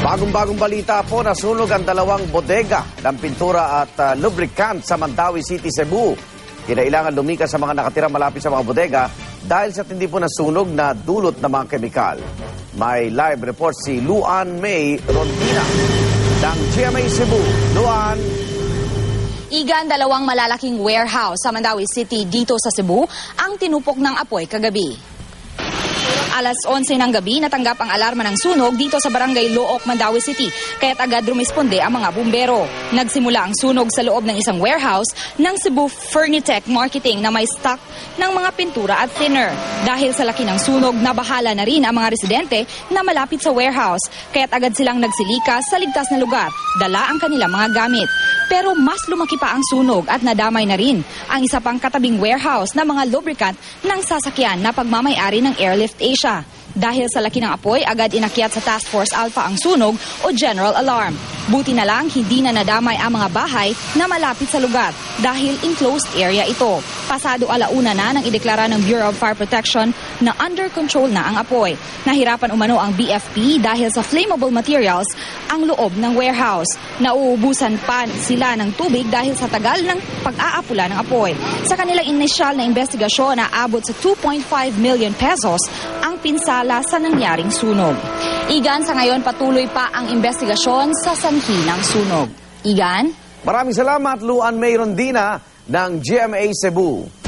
Bagong-bagong balita po, nasunog ang dalawang bodega ng pintura at lubricant sa Mandawi City, Cebu. Kinailangan lumikas sa mga nakatira malapit sa mga bodega dahil sa tindi po na sunog na dulot ng mga kemikal. May live report si Luan May Rondina ng GMA Cebu. Luan. Igan, dalawang malalaking warehouse sa Mandawi City dito sa Cebu ang tinupok ng apoy kagabi. Alas 11 ng gabi, natanggap ang alarma ng sunog dito sa Barangay Looc, Mandawi City, kaya't agad rumisponde ang mga bumbero. Nagsimula ang sunog sa loob ng isang warehouse ng Cebu Furnitech Marketing na may stock ng mga pintura at thinner. Dahil sa laki ng sunog, nabahala na rin ang mga residente na malapit sa warehouse, kaya't agad silang nagsilikas sa ligtas na lugar, dala ang kanilang mga gamit. Pero mas lumaki pa ang sunog at nadamay na rin ang isa pang katabing warehouse na mga lubricant ng sasakyan na pagmamayari ng Airlift Asia. Dahil sa laki ng apoy, agad inakyat sa Task Force Alpha ang sunog o General Alarm. Buti na lang hindi na nadamay ang mga bahay na malapit sa lugar dahil enclosed area ito. Pasado alauna na nang ideklara ng Bureau of Fire Protection na under control na ang apoy. Nahirapan umano ang BFP dahil sa flammable materials ang loob ng warehouse. Nauubusan pa sila ng tubig dahil sa tagal ng pag-aapula ng apoy. Sa kanilang inisyal na investigasyon, naabot sa 2.5 million pesos ang pinsala sa nangyaring sunog. Igan, sa ngayon patuloy pa ang investigasyon sa sanhi ng sunog. Igan? Maraming salamat, Luan May Rondina ng GMA Cebu.